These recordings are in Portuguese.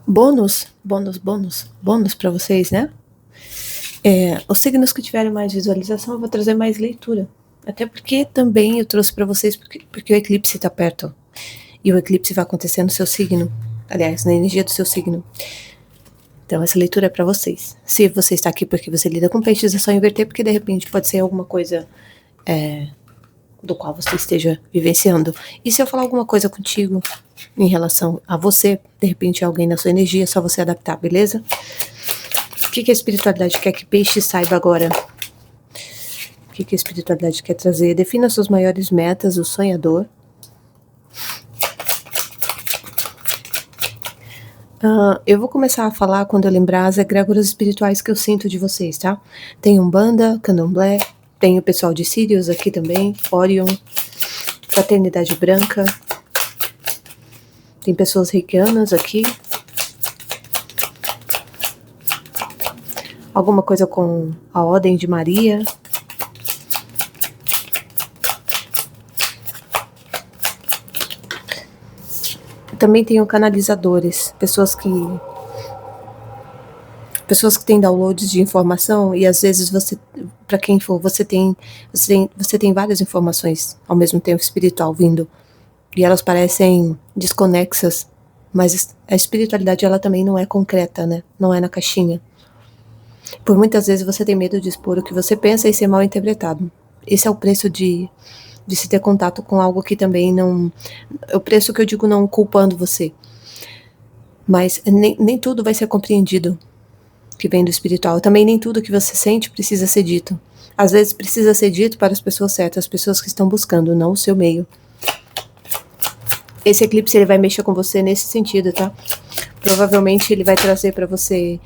Bônus para vocês, né? Os signos que tiverem mais visualização, eu vou trazer mais leitura. Até porque também eu trouxe para vocês, porque o eclipse está perto. E o eclipse vai acontecer no seu signo. Aliás, na energia do seu signo. Então, essa leitura é para vocês. Se você está aqui porque você lida com peixes, é só inverter, porque de repente pode ser alguma coisa do qual você esteja vivenciando. E se eu falar alguma coisa contigo em relação a você, de repente alguém na sua energia, é só você adaptar, beleza? O que a espiritualidade quer que peixe saiba agora? O que a espiritualidade quer trazer? Defina suas maiores metas, o sonhador. Eu vou começar a falar quando eu lembrar as egrégoras espirituais que eu sinto de vocês, tá? Tem Umbanda, Candomblé, tem o pessoal de Sirius aqui também, Orion, Fraternidade Branca, tem pessoas reikianas aqui, alguma coisa com a Ordem de Maria. Também tenho canalizadores, pessoas que têm downloads de informação e às vezes você, para quem for, você tem várias informações ao mesmo tempo espiritual vindo e elas parecem desconexas, mas a espiritualidade ela também não é concreta, né? Não é na caixinha. Por muitas vezes você tem medo de expor o que você pensa e ser mal interpretado. Esse é o preço de se ter contato com algo que também não... É o preço que eu digo não culpando você. Mas nem tudo vai ser compreendido que vem do espiritual. Também nem tudo que você sente precisa ser dito. Às vezes precisa ser dito para as pessoas certas, as pessoas que estão buscando, não o seu meio. Esse eclipse ele vai mexer com você nesse sentido, tá? Provavelmente ele vai trazer para você...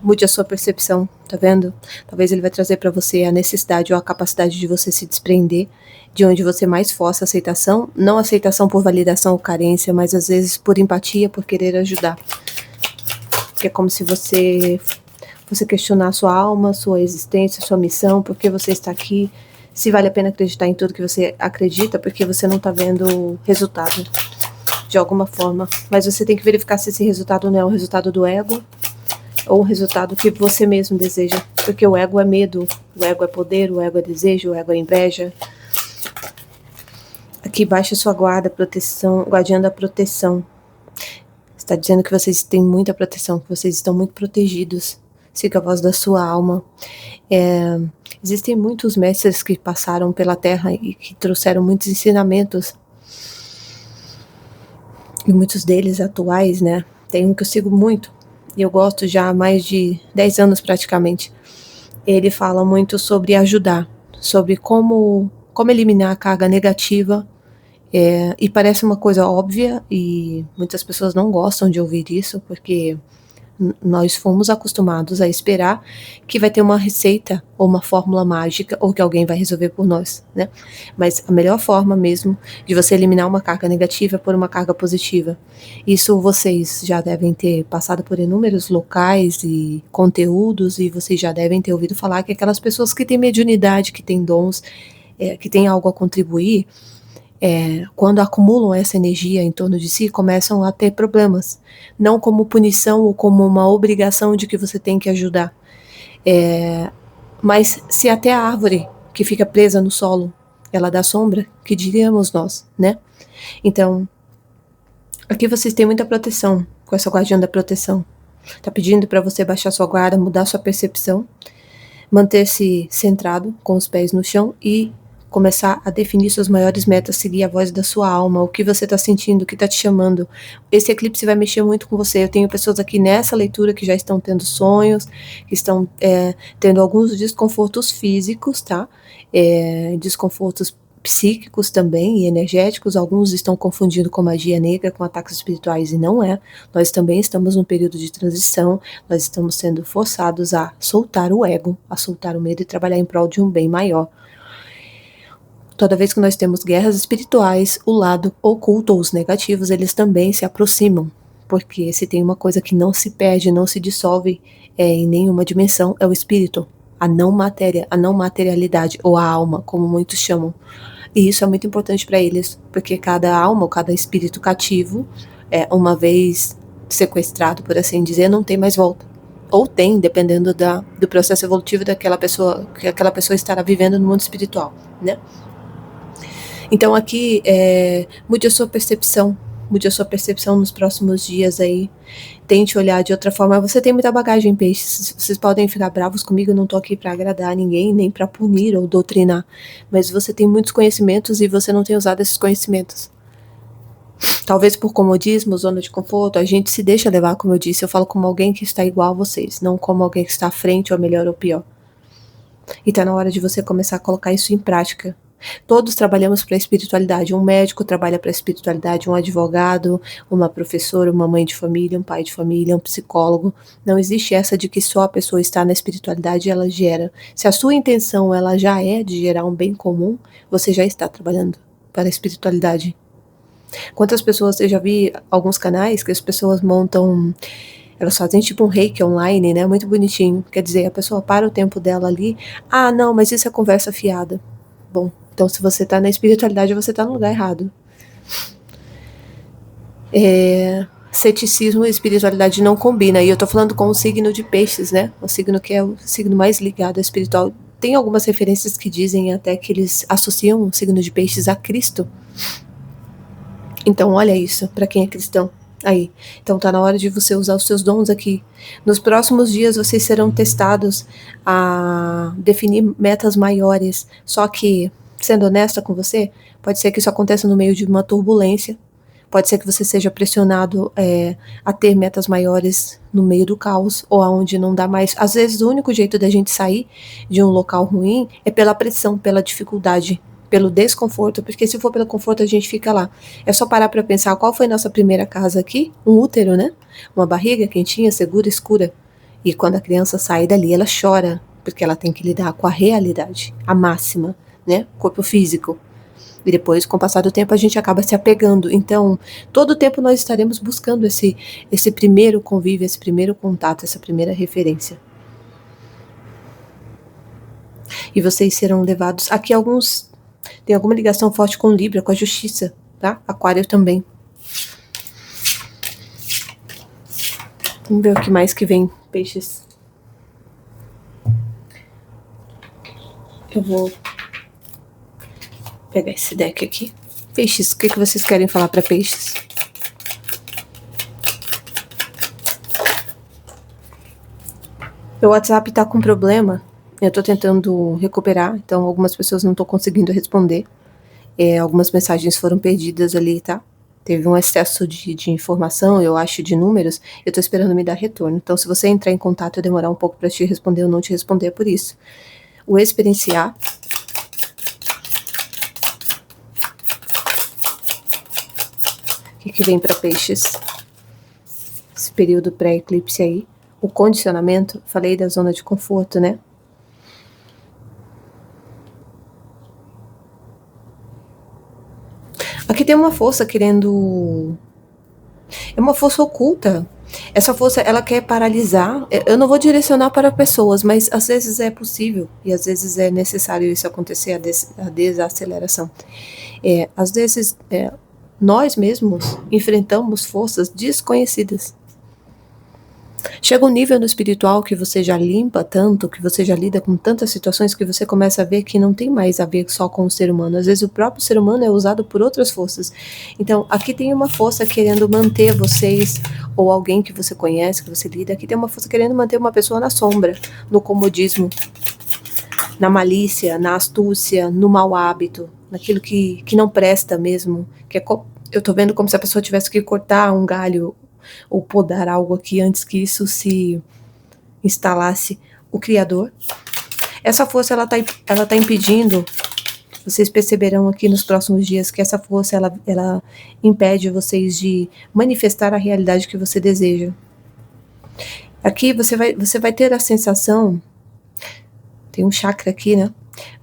mude a sua percepção, tá vendo? Talvez ele vai trazer para você a necessidade ou a capacidade de você se desprender de onde você mais força aceitação, não aceitação por validação ou carência, mas às vezes por empatia, por querer ajudar. Que é como se você questionar sua alma, sua existência, sua missão, por que você está aqui, se vale a pena acreditar em tudo que você acredita, porque você não está vendo resultado de alguma forma. Mas você tem que verificar se esse resultado não é o resultado do ego, ou o resultado que você mesmo deseja, porque o ego é medo, o ego é poder, o ego é desejo, o ego é inveja. Aqui baixa sua guarda, proteção, guardiã da proteção. Está dizendo que vocês têm muita proteção, que vocês estão muito protegidos. Siga a voz da sua alma. Existem muitos mestres que passaram pela Terra e que trouxeram muitos ensinamentos. E muitos deles atuais, né? Tem um que eu sigo muito, e eu gosto já há mais de 10 anos praticamente. Ele fala muito sobre ajudar, sobre como eliminar a carga negativa, e parece uma coisa óbvia, e muitas pessoas não gostam de ouvir isso, porque nós fomos acostumados a esperar que vai ter uma receita ou uma fórmula mágica ou que alguém vai resolver por nós, né? Mas a melhor forma mesmo de você eliminar uma carga negativa é por uma carga positiva. Isso vocês já devem ter passado por inúmeros locais e conteúdos e vocês já devem ter ouvido falar que aquelas pessoas que têm mediunidade, que têm dons, que têm algo a contribuir, quando acumulam essa energia em torno de si, começam a ter problemas, não como punição ou como uma obrigação de que você tem que ajudar, mas se até a árvore que fica presa no solo, ela dá sombra, que diríamos nós, né? Então, aqui vocês têm muita proteção com essa guardiã da proteção. Tá pedindo para você baixar sua guarda, mudar sua percepção, manter-se centrado com os pés no chão e começar a definir suas maiores metas, seguir a voz da sua alma, o que você está sentindo, o que está te chamando. Esse eclipse vai mexer muito com você. Eu tenho pessoas aqui nessa leitura que já estão tendo sonhos, que estão tendo alguns desconfortos físicos, tá? Desconfortos psíquicos também e energéticos. Alguns estão confundindo com magia negra, com ataques espirituais, e não é. Nós também estamos num período de transição, nós estamos sendo forçados a soltar o ego, a soltar o medo e trabalhar em prol de um bem maior. Toda vez que nós temos guerras espirituais, o lado oculto ou os negativos, eles também se aproximam. Porque se tem uma coisa que não se perde, não se dissolve em nenhuma dimensão, é o espírito. A não matéria, a não materialidade, ou a alma, como muitos chamam. E isso é muito importante para eles, porque cada alma, ou cada espírito cativo, uma vez sequestrado, por assim dizer, não tem mais volta. Ou tem, dependendo do processo evolutivo daquela pessoa, que aquela pessoa estará vivendo no mundo espiritual, né? Então aqui, mude a sua percepção nos próximos dias aí. Tente olhar de outra forma. Você tem muita bagagem, peixes. Vocês podem ficar bravos comigo, eu não tô aqui para agradar ninguém, nem para punir ou doutrinar. Mas você tem muitos conhecimentos e você não tem usado esses conhecimentos. Talvez por comodismo, zona de conforto, a gente se deixa levar, como eu disse. Eu falo como alguém que está igual a vocês, não como alguém que está à frente, ou melhor ou pior. E tá na hora de você começar a colocar isso em prática. Todos trabalhamos para a espiritualidade. Um médico trabalha para a espiritualidade, um advogado, uma professora, uma mãe de família, um pai de família, um psicólogo. Não existe essa de que só a pessoa está na espiritualidade e ela gera. Se a sua intenção ela já é de gerar um bem comum, você já está trabalhando para a espiritualidade. Quantas pessoas, eu já vi alguns canais que as pessoas montam, elas fazem tipo um reiki online, né, muito bonitinho, quer dizer, a pessoa para o tempo dela ali, não, mas isso é conversa fiada. Bom, então se você tá na espiritualidade, você tá no lugar errado. Ceticismo e espiritualidade não combinam, e eu tô falando com o signo de peixes, né, o signo que é o signo mais ligado ao espiritual. Tem algumas referências que dizem até que eles associam o signo de peixes a Cristo. Então, olha isso, para quem é cristão. Aí, então tá na hora de você usar os seus dons aqui. Nos próximos dias vocês serão testados a definir metas maiores. Só que, sendo honesta com você, pode ser que isso aconteça no meio de uma turbulência. Pode ser que você seja pressionado a ter metas maiores no meio do caos, ou aonde não dá mais. Às vezes o único jeito da gente sair de um local ruim é pela pressão, pela dificuldade, pelo desconforto, porque se for pelo conforto a gente fica lá. É só parar para pensar qual foi nossa primeira casa aqui, um útero, né? Uma barriga quentinha, segura, escura. E quando a criança sai dali, ela chora, porque ela tem que lidar com a realidade, a máxima, né? Corpo físico. E depois, com o passar do tempo, a gente acaba se apegando. Então, todo o tempo nós estaremos buscando esse primeiro convívio, esse primeiro contato, essa primeira referência. E vocês serão levados... Aqui alguns... Tem alguma ligação forte com Libra, com a justiça, tá? Aquário também. Vamos ver o que mais que vem, peixes. Eu vou pegar esse deck aqui. Peixes, o que vocês querem falar para peixes? Meu WhatsApp tá com problema. Eu tô tentando recuperar, então algumas pessoas não tô conseguindo responder. Algumas mensagens foram perdidas ali, tá? Teve um excesso de informação, eu acho, de números. Eu tô esperando me dar retorno. Então, se você entrar em contato e demorar um pouco para te responder ou não te responder, é por isso. O experienciar. O que vem para peixes? Esse período pré-eclipse aí. O condicionamento, falei da zona de conforto, né? Aqui tem uma força querendo... É uma força oculta. Essa força, ela quer paralisar. Eu não vou direcionar para pessoas, mas às vezes é possível. E às vezes é necessário isso acontecer, a desaceleração. Às vezes, nós mesmos enfrentamos forças desconhecidas. Chega um nível no espiritual que você já limpa tanto, que você já lida com tantas situações, que você começa a ver que não tem mais a ver só com o ser humano. Às vezes o próprio ser humano é usado por outras forças. Então, aqui tem uma força querendo manter vocês, ou alguém que você conhece, que você lida, aqui tem uma força querendo manter uma pessoa na sombra, no comodismo, na malícia, na astúcia, no mau hábito, naquilo que não presta mesmo. Eu tô vendo como se a pessoa tivesse que cortar um galho ou podar algo aqui antes que isso se instalasse. O Criador. Essa força, ela tá impedindo, vocês perceberão aqui nos próximos dias que essa força, ela impede vocês de manifestar a realidade que você deseja. Aqui você vai ter a sensação, tem um chakra aqui, né?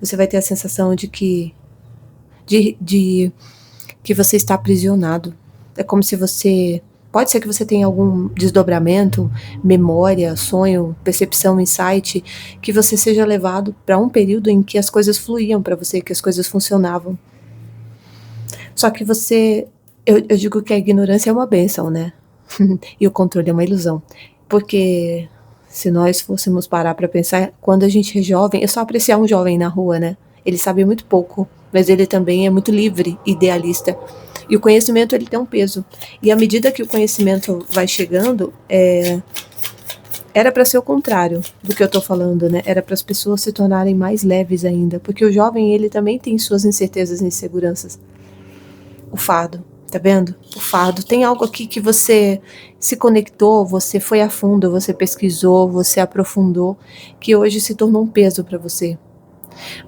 Você vai ter a sensação de que você está aprisionado. É como se você... Pode ser que você tenha algum desdobramento, memória, sonho, percepção, insight, que você seja levado para um período em que as coisas fluíam para você, que as coisas funcionavam. Só que eu digo que a ignorância é uma bênção, né? E o controle é uma ilusão. Porque se nós fôssemos parar para pensar, quando a gente é jovem, é só apreciar um jovem na rua, né? Ele sabe muito pouco, mas ele também é muito livre, idealista. E o conhecimento, ele tem um peso. E à medida que o conhecimento vai chegando, era para ser o contrário do que eu tô falando, né? Era para as pessoas se tornarem mais leves ainda, porque o jovem, ele também tem suas incertezas e inseguranças. O fardo, tá vendo? O fardo. Tem algo aqui que você se conectou, você foi a fundo, você pesquisou, você aprofundou, que hoje se tornou um peso para você.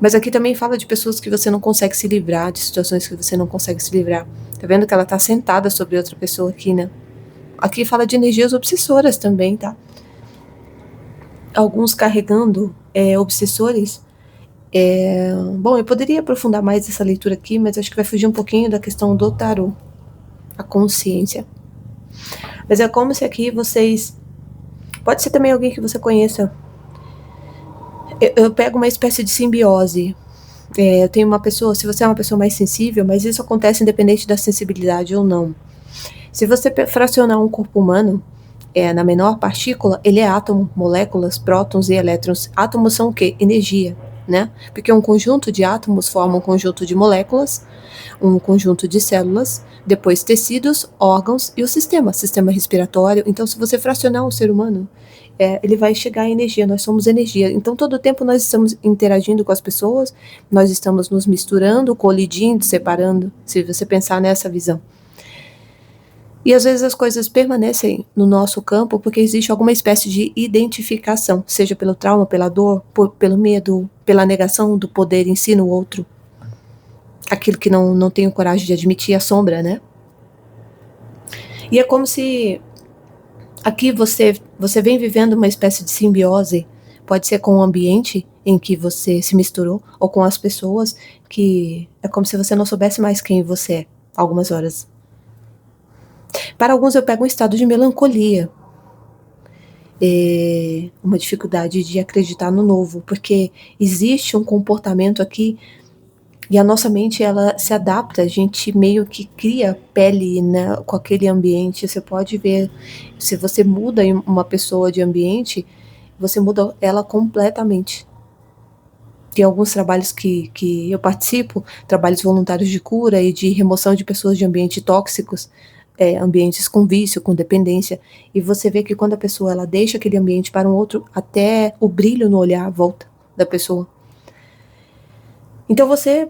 Mas aqui também fala de pessoas que você não consegue se livrar, de situações que você não consegue se livrar. Tá vendo que ela tá sentada sobre outra pessoa aqui, né? Aqui fala de energias obsessoras também, tá? Alguns carregando obsessores. Bom, eu poderia aprofundar mais essa leitura aqui, mas acho que vai fugir um pouquinho da questão do tarô, a consciência. Mas é como se aqui vocês... Pode ser também alguém que você conheça. Eu pego uma espécie de simbiose. Eu tenho uma pessoa, se você é uma pessoa mais sensível, mas isso acontece independente da sensibilidade ou não. Se você fracionar um corpo humano, na menor partícula, ele é átomo, moléculas, prótons e elétrons. Átomos são o quê? Energia, né? Porque um conjunto de átomos forma um conjunto de moléculas, um conjunto de células, depois tecidos, órgãos e o sistema respiratório. Então, se você fracionar um ser humano, ele vai chegar à energia, nós somos energia. Então, todo o tempo nós estamos interagindo com as pessoas, nós estamos nos misturando, colidindo, separando, se você pensar nessa visão. E às vezes as coisas permanecem no nosso campo porque existe alguma espécie de identificação, seja pelo trauma, pela dor, pelo medo, pela negação do poder em si no outro. Aquilo que não tenho coragem de admitir, a sombra, né? E é como se aqui você vem vivendo uma espécie de simbiose, pode ser com o ambiente em que você se misturou, ou com as pessoas, que é como se você não soubesse mais quem você é, algumas horas. Para alguns eu pego um estado de melancolia, uma dificuldade de acreditar no novo, porque existe um comportamento aqui e a nossa mente, ela se adapta, a gente meio que cria pele, né, com aquele ambiente. Você pode ver, se você muda uma pessoa de ambiente, você muda ela completamente. Tem alguns trabalhos que eu participo, trabalhos voluntários de cura e de remoção de pessoas de ambientes tóxicos, ambientes com vício, com dependência, e você vê que quando a pessoa ela deixa aquele ambiente para um outro, até o brilho no olhar volta da pessoa. Então você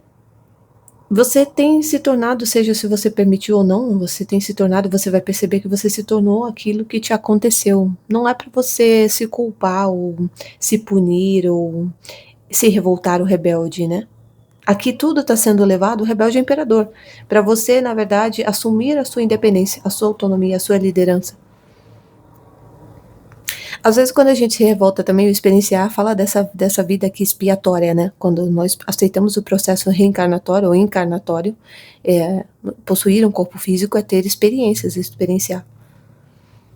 tem se tornado, seja se você permitiu ou não, você tem se tornado, você vai perceber que você se tornou aquilo que te aconteceu. Não é para você se culpar ou se punir ou se revoltar o rebelde, né? Aqui tudo está sendo levado, o rebelde é imperador, para você, na verdade, assumir a sua independência, a sua autonomia, a sua liderança. Às vezes, quando a gente se revolta também, o experienciar fala dessa vida aqui expiatória, né? Quando nós aceitamos o processo reencarnatório ou encarnatório, possuir um corpo físico é ter experiências, experienciar.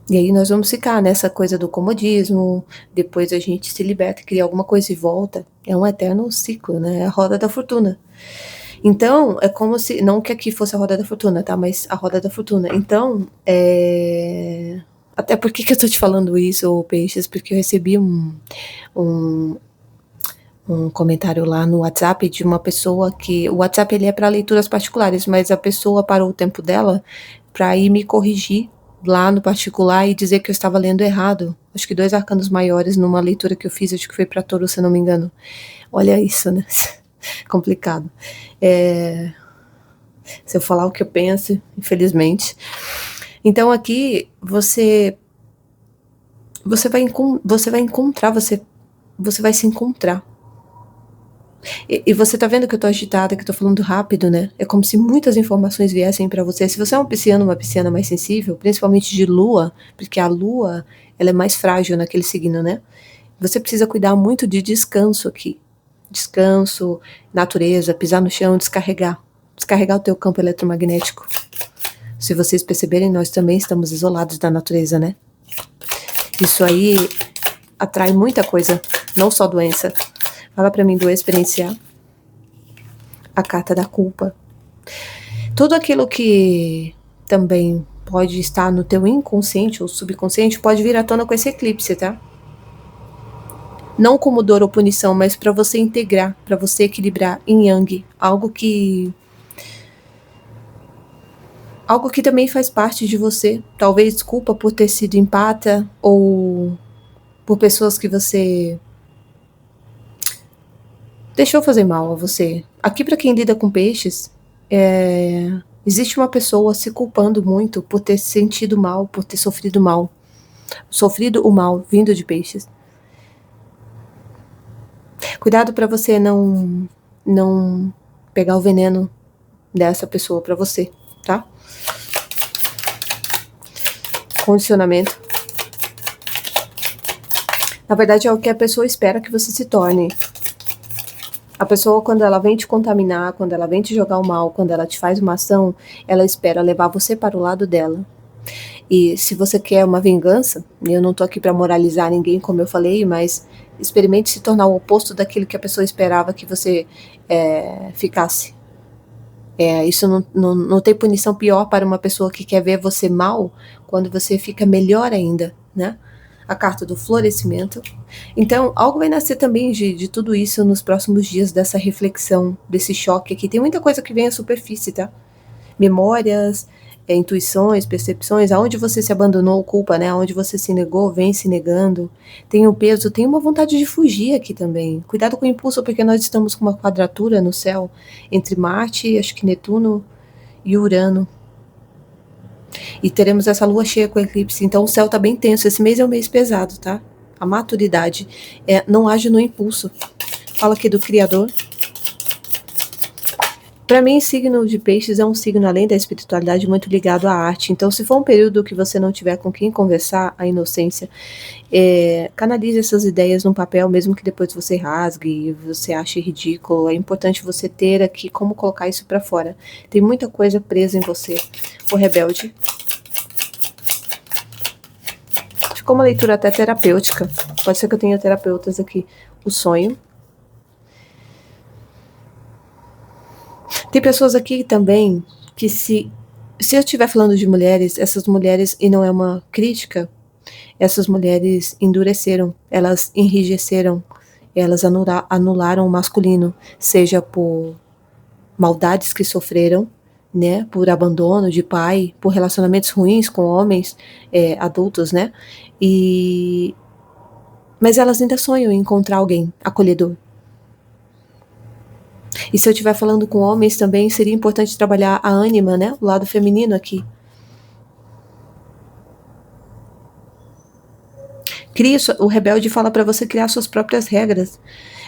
E aí nós vamos ficar nessa coisa do comodismo, depois a gente se liberta, cria alguma coisa e volta. É um eterno ciclo, né? É a roda da fortuna. Então, é como se, não que aqui fosse a roda da fortuna, tá? Mas a roda da fortuna. Então, até por que eu tô te falando isso, Peixes? Porque eu recebi um comentário lá no WhatsApp de uma pessoa que... O WhatsApp, ele é para leituras particulares, mas a pessoa parou o tempo dela para ir me corrigir lá no particular e dizer que eu estava lendo errado. Acho que 2 arcanos maiores numa leitura que eu fiz, acho que foi para Touro, se não me engano. Olha isso, né? Complicado. Se eu falar o que eu penso, infelizmente. Então aqui você vai encontrar, você vai se encontrar. E você tá vendo que eu tô agitada, que eu tô falando rápido, né? É como se muitas informações viessem pra você. Se você é uma pisciana mais sensível, principalmente de lua, porque a lua, ela é mais frágil naquele signo, né? Você precisa cuidar muito de descanso aqui. Descanso, natureza, pisar no chão, descarregar o teu campo eletromagnético. Se vocês perceberem, nós também estamos isolados da natureza, né? Isso aí atrai muita coisa, não só doença. Fala pra mim do experienciar. A carta da culpa. Tudo aquilo que também pode estar no teu inconsciente ou subconsciente pode vir à tona com esse eclipse, tá? Não como dor ou punição, mas para você integrar, para você equilibrar em Yang, algo que também faz parte de você. Talvez desculpa por ter sido empata ou por pessoas que você deixou fazer mal a você. Aqui, para quem lida com peixes, existe uma pessoa se culpando muito por ter sentido mal, por ter sofrido mal. Sofrido o mal vindo de peixes. Cuidado para você não pegar o veneno dessa pessoa para você, tá? Condicionamento. Na verdade, é o que a pessoa espera que você se torne. A pessoa, quando ela vem te contaminar, quando ela vem te jogar o mal, quando ela te faz uma ação, ela espera levar você para o lado dela. E se você quer uma vingança, eu não tô aqui para moralizar ninguém, como eu falei, mas experimente se tornar o oposto daquilo que a pessoa esperava que você ficasse. Isso não tem punição pior para uma pessoa que quer ver você mal, quando você fica melhor ainda, né? A carta do florescimento. Então, algo vai nascer também de tudo isso nos próximos dias, dessa reflexão, desse choque aqui. Tem muita coisa que vem à superfície, tá? Memórias, intuições, percepções, aonde você se abandonou, culpa, né? Aonde você se negou, vem se negando. Tem um peso, tem uma vontade de fugir aqui também. Cuidado com o impulso, porque nós estamos com uma quadratura no céu entre Marte, acho que Netuno e Urano. E teremos essa lua cheia com eclipse, então o céu tá bem tenso. Esse mês é um mês pesado, tá? A maturidade não age no impulso. Fala aqui do Criador. Para mim, signo de peixes é um signo, além da espiritualidade, muito ligado à arte. Então, se for um período que você não tiver com quem conversar, a inocência, canalize essas ideias num papel, mesmo que depois você rasgue e você ache ridículo. É importante você ter aqui como colocar isso para fora. Tem muita coisa presa em você. O rebelde. Ficou uma leitura até terapêutica. Pode ser que eu tenha terapeutas aqui. O sonho. Tem pessoas aqui também que se eu estiver falando de mulheres, essas mulheres, e não é uma crítica, essas mulheres endureceram, elas enrijeceram, elas anularam o masculino, seja por maldades que sofreram, né, por abandono de pai, por relacionamentos ruins com homens adultos, né, mas elas ainda sonham em encontrar alguém acolhedor. E se eu estiver falando com homens também, seria importante trabalhar a ânima, né? O lado feminino aqui. O rebelde fala para você criar suas próprias regras.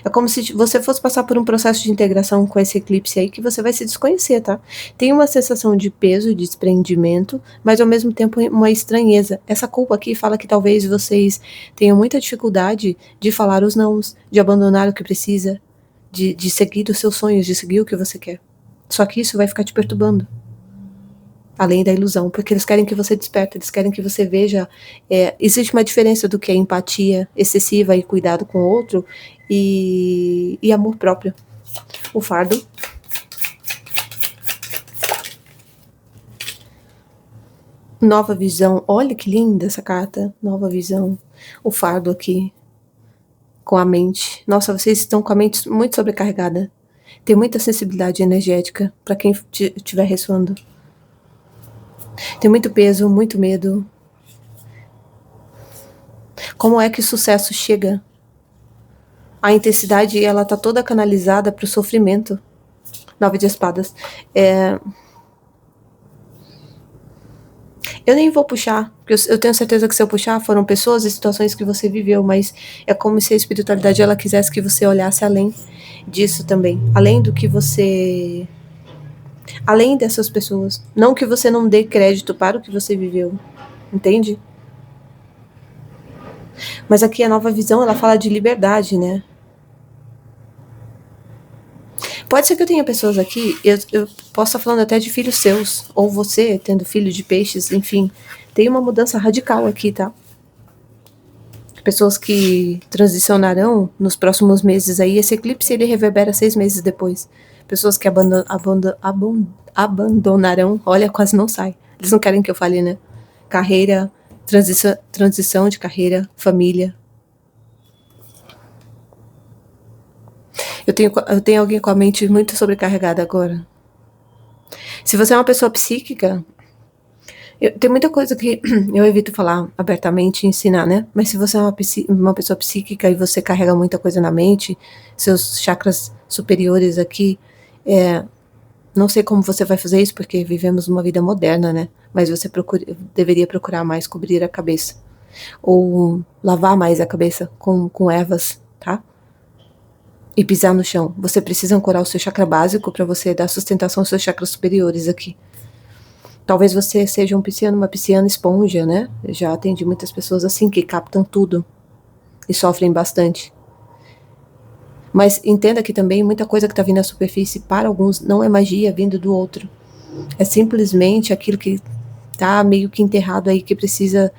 É como se você fosse passar por um processo de integração com esse eclipse aí, que você vai se desconhecer, tá? Tem uma sensação de peso, de desprendimento, mas ao mesmo tempo uma estranheza. Essa culpa aqui fala que talvez vocês tenham muita dificuldade de falar os nãos, de abandonar o que precisa, de seguir os seus sonhos, de seguir o que você quer. Só que isso vai ficar te perturbando. Além da ilusão, porque eles querem que você desperte, eles querem que você veja. Existe uma diferença do que é empatia excessiva e cuidado com o outro e amor próprio. O fardo. Nova visão. Olha que linda essa carta. Nova visão. O fardo aqui. Com a mente. Nossa, vocês estão com a mente muito sobrecarregada. Tem muita sensibilidade energética para quem estiver ressoando. Tem muito peso, muito medo. Como é que o sucesso chega? A intensidade, ela tá toda canalizada para o sofrimento. 9 de espadas. Eu nem vou puxar, porque eu tenho certeza que se eu puxar foram pessoas e situações que você viveu, mas é como se a espiritualidade ela quisesse que você olhasse além disso também, além do que você, além dessas pessoas, não que você não dê crédito para o que você viveu, entende? Mas aqui a nova visão, ela fala de liberdade, né? Pode ser que eu tenha pessoas aqui, eu posso estar falando até de filhos seus, ou você tendo filho de peixes, enfim. Tem uma mudança radical aqui, tá? Pessoas que transicionarão nos próximos meses aí. Esse eclipse, ele reverbera 6 meses depois. Pessoas que abandonarão, olha, quase não sai. Eles não querem que eu fale, né? Carreira, transição de carreira, família. Eu tenho alguém com a mente muito sobrecarregada agora. Se você é uma pessoa psíquica, tem muita coisa que eu evito falar abertamente e ensinar, né? Mas se você é uma pessoa psíquica e você carrega muita coisa na mente, seus chakras superiores aqui, não sei como você vai fazer isso, porque vivemos uma vida moderna, né? Mas você deveria procurar mais cobrir a cabeça. Ou lavar mais a cabeça com ervas, tá? E pisar no chão. Você precisa ancorar o seu chakra básico para você dar sustentação aos seus chakras superiores aqui. Talvez você seja uma pisciana esponja, né? Eu já atendi muitas pessoas assim, que captam tudo e sofrem bastante. Mas entenda que também muita coisa que está vindo à superfície para alguns não é magia vindo do outro. É simplesmente aquilo que está meio que enterrado aí, que precisa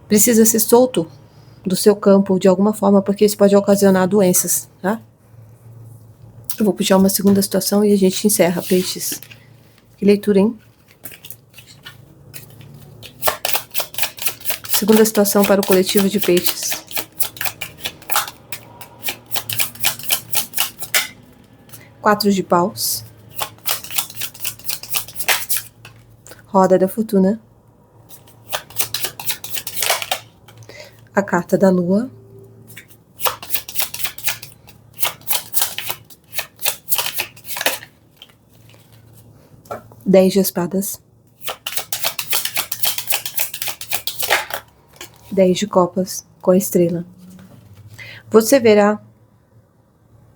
ser solto do seu campo de alguma forma, porque isso pode ocasionar doenças, tá? Eu vou puxar uma segunda situação e a gente encerra, peixes. Que leitura, hein? Segunda situação para o coletivo de peixes. Quatro de paus. Roda da fortuna. A carta da lua. Dez de espadas. 10 de copas com a estrela. Você verá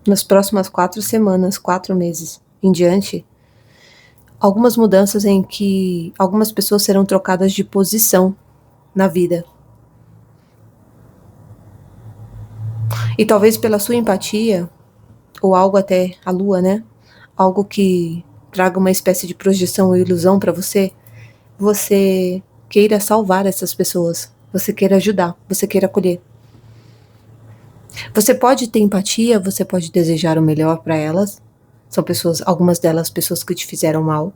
nas próximas 4 semanas, 4 meses em diante, algumas mudanças em que algumas pessoas serão trocadas de posição na vida. E talvez pela sua empatia, ou algo até a lua, né? Algo que traga uma espécie de projeção ou ilusão para você, você queira salvar essas pessoas. Você queira ajudar, você queira acolher. Você pode ter empatia, você pode desejar o melhor para elas. São pessoas, algumas delas, pessoas que te fizeram mal.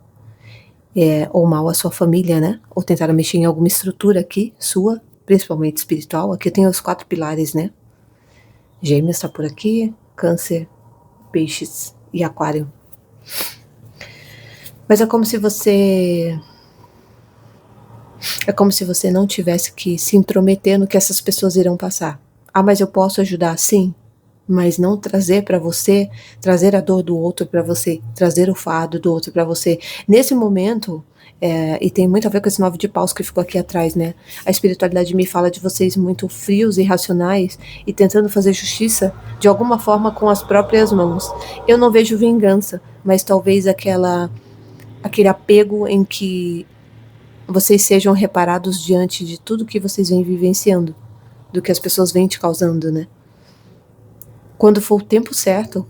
Ou mal à sua família, né? Ou tentaram mexer em alguma estrutura aqui, sua, principalmente espiritual. Aqui eu tenho os 4 pilares, né? Gêmeos está por aqui, Câncer, Peixes e Aquário. Mas é como se você não tivesse que se intrometer no que essas pessoas irão passar. Ah, mas eu posso ajudar? Sim. Mas não trazer para você, trazer a dor do outro para você, trazer o fardo do outro para você. Nesse momento, e tem muito a ver com esse 9 de paus que ficou aqui atrás, né? A espiritualidade me fala de vocês muito frios e racionais e tentando fazer justiça de alguma forma com as próprias mãos. Eu não vejo vingança, mas talvez aquele apego em que vocês sejam reparados diante de tudo que vocês vêm vivenciando, do que as pessoas vêm te causando, né? Quando for o tempo certo,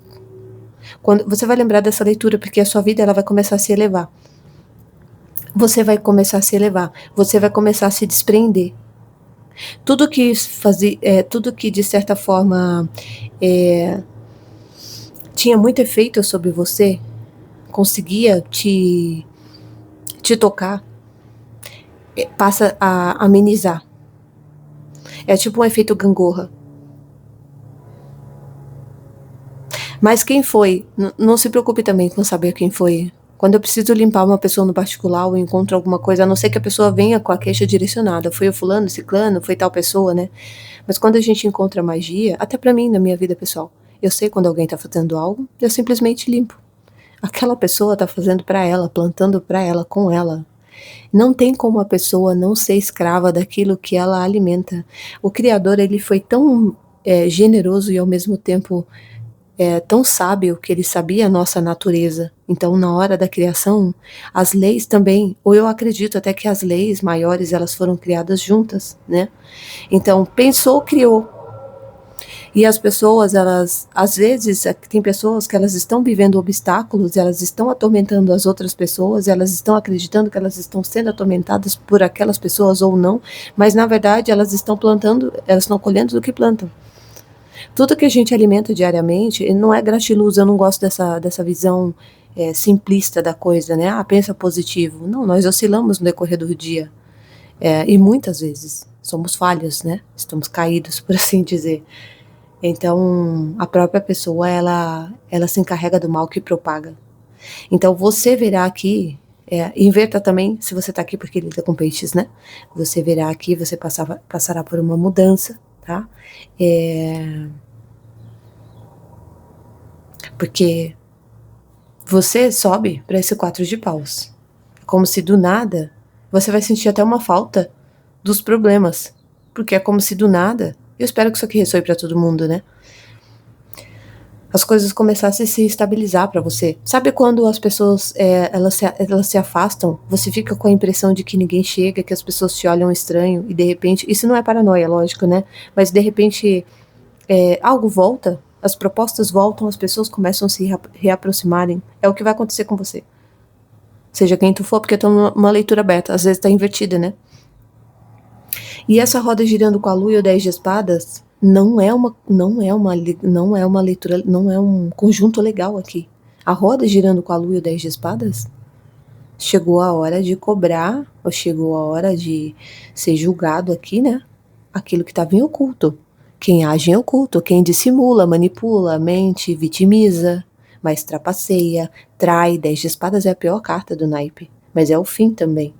quando você vai lembrar dessa leitura, porque a sua vida ela vai começar a se elevar. Você vai começar a se elevar, você vai começar a se desprender. Tudo que de certa forma tinha muito efeito sobre você, conseguia te tocar, passa a amenizar. É tipo um efeito gangorra. Mas quem foi? Não se preocupe também com saber quem foi. Quando eu preciso limpar uma pessoa no particular ou encontro alguma coisa, a não ser que a pessoa venha com a queixa direcionada. Foi o fulano, ciclano, foi tal pessoa, né? Mas quando a gente encontra magia, até pra mim, na minha vida pessoal, eu sei quando alguém tá fazendo algo, eu simplesmente limpo. Aquela pessoa tá fazendo pra ela, plantando pra ela, com ela. Não tem como a pessoa não ser escrava daquilo que ela alimenta. O Criador, ele foi tão generoso e ao mesmo tempo tão sábio que ele sabia a nossa natureza. Então, na hora da criação, as leis também, ou eu acredito até que as leis maiores, elas foram criadas juntas, né? Então, pensou, criou. E as pessoas, elas, às vezes, tem pessoas que elas estão vivendo obstáculos, elas estão atormentando as outras pessoas, elas estão acreditando que elas estão sendo atormentadas por aquelas pessoas ou não, mas na verdade elas estão plantando, elas estão colhendo do que plantam. Tudo que a gente alimenta diariamente não é gratiluz, eu não gosto dessa visão simplista da coisa, né? Pensa positivo. Não, nós oscilamos no decorrer do dia. E muitas vezes somos falhos, né? Estamos caídos, por assim dizer. Então, a própria pessoa, ela se encarrega do mal que propaga. Então, você verá aqui, inverta também, se você está aqui porque lida com peixes, né? Você verá aqui, você passará por uma mudança, tá? Porque você sobe para esse 4 de paus. Como se do nada, você vai sentir até uma falta dos problemas. Porque é como se do nada, eu espero que isso aqui ressoe para todo mundo, né? As coisas começassem a se estabilizar para você. Sabe quando as pessoas, elas se afastam, você fica com a impressão de que ninguém chega, que as pessoas te olham estranho, e de repente, isso não é paranoia, lógico, né? Mas de repente, algo volta, as propostas voltam, as pessoas começam a se reaproximarem. É o que vai acontecer com você. Seja quem tu for, porque eu tô numa leitura aberta, às vezes tá invertida, né? E essa roda girando com a lua e o 10 de espadas não é uma leitura, não é um conjunto legal aqui. A roda girando com a lua e o 10 de espadas, chegou a hora de cobrar, ou chegou a hora de ser julgado aqui, né? Aquilo que estava em oculto. Quem age em oculto, quem dissimula, manipula, mente, vitimiza, mas trapaceia, trai. 10 de espadas é a pior carta do naipe, mas é o fim também.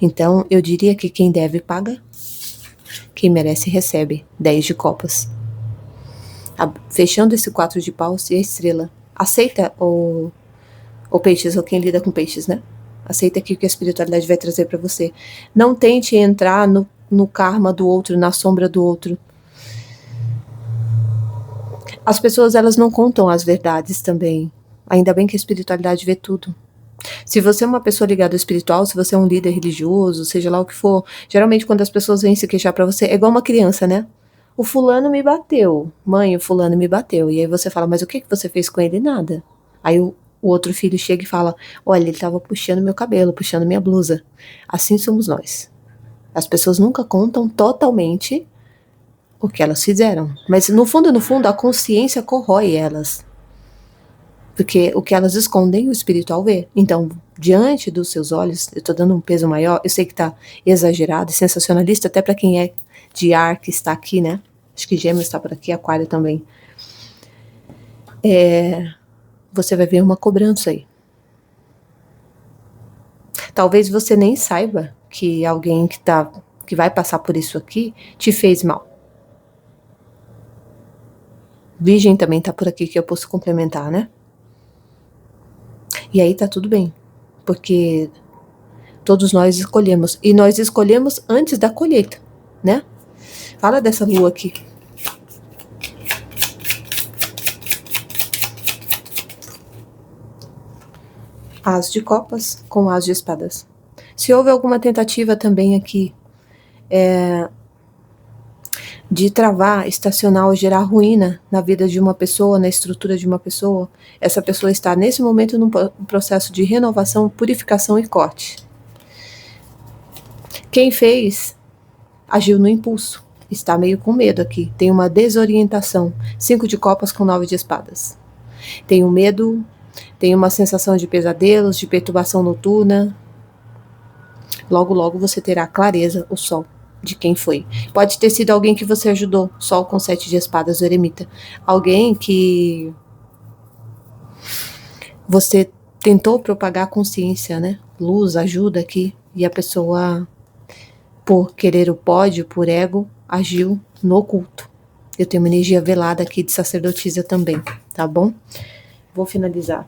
Então, eu diria que quem deve paga, quem merece recebe. 10 de copas. Fechando esse 4 de paus e a estrela. Aceita o peixes, ou quem lida com peixes, né? Aceita aqui o que a espiritualidade vai trazer para você. Não tente entrar no karma do outro, na sombra do outro. As pessoas, elas não contam as verdades também. Ainda bem que a espiritualidade vê tudo. Se você é uma pessoa ligada ao espiritual, se você é um líder religioso, seja lá o que for, geralmente quando as pessoas vêm se queixar pra você, é igual uma criança, né? O fulano me bateu. Mãe, o fulano me bateu. E aí você fala, mas o que você fez com ele? Nada. Aí o outro filho chega e fala, olha, ele tava puxando meu cabelo, puxando minha blusa. Assim somos nós. As pessoas nunca contam totalmente o que elas fizeram. Mas no fundo, a consciência corrói elas. Porque o que elas escondem, o espiritual vê. Então, diante dos seus olhos, eu estou dando um peso maior, eu sei que está exagerado e sensacionalista, até para quem é de ar que está aqui, né? Acho que Gêmeos está por aqui, Aquário também. Você vai ver uma cobrança aí. Talvez você nem saiba que alguém que vai passar por isso aqui te fez mal. Virgem também está por aqui, que eu posso complementar, né? E aí tá tudo bem, porque todos nós escolhemos, e nós escolhemos antes da colheita, né? Fala dessa lua aqui. As de copas com as de espadas. Se houve alguma tentativa também aqui de travar, estacionar ou gerar ruína na vida de uma pessoa, na estrutura de uma pessoa, essa pessoa está nesse momento num processo de renovação, purificação e corte. Quem fez agiu no impulso, está meio com medo aqui, tem uma desorientação. 5 de copas com 9 de espadas. Tem um medo, tem uma sensação de pesadelos, de perturbação noturna. Logo, logo você terá clareza, o sol, de quem foi. Pode ter sido alguém que você ajudou, sol com 7 de espadas, o eremita. Alguém que você tentou propagar consciência, né? Luz, ajuda aqui, e a pessoa, por querer o pódio, por ego, agiu no oculto. Eu tenho uma energia velada aqui de sacerdotisa também, tá bom? Vou finalizar.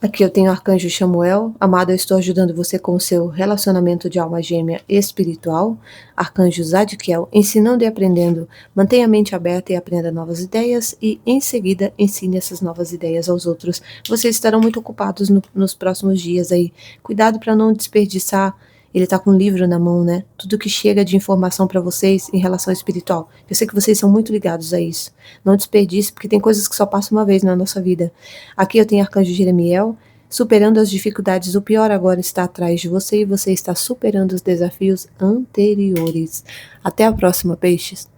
Aqui eu tenho o arcanjo Chamuel. Amado, eu estou ajudando você com o seu relacionamento de alma gêmea espiritual. Arcanjo Zadkiel, ensinando e aprendendo. Mantenha a mente aberta e aprenda novas ideias. E, em seguida, ensine essas novas ideias aos outros. Vocês estarão muito ocupados nos próximos dias aí. Cuidado para não desperdiçar. Ele tá com um livro na mão, né? Tudo que chega de informação para vocês em relação ao espiritual. Eu sei que vocês são muito ligados a isso. Não desperdice, porque tem coisas que só passam uma vez na nossa vida. Aqui eu tenho Arcanjo Jeremiel. superando as dificuldades. O pior agora está atrás de você e você está superando os desafios anteriores. Até a próxima, peixes!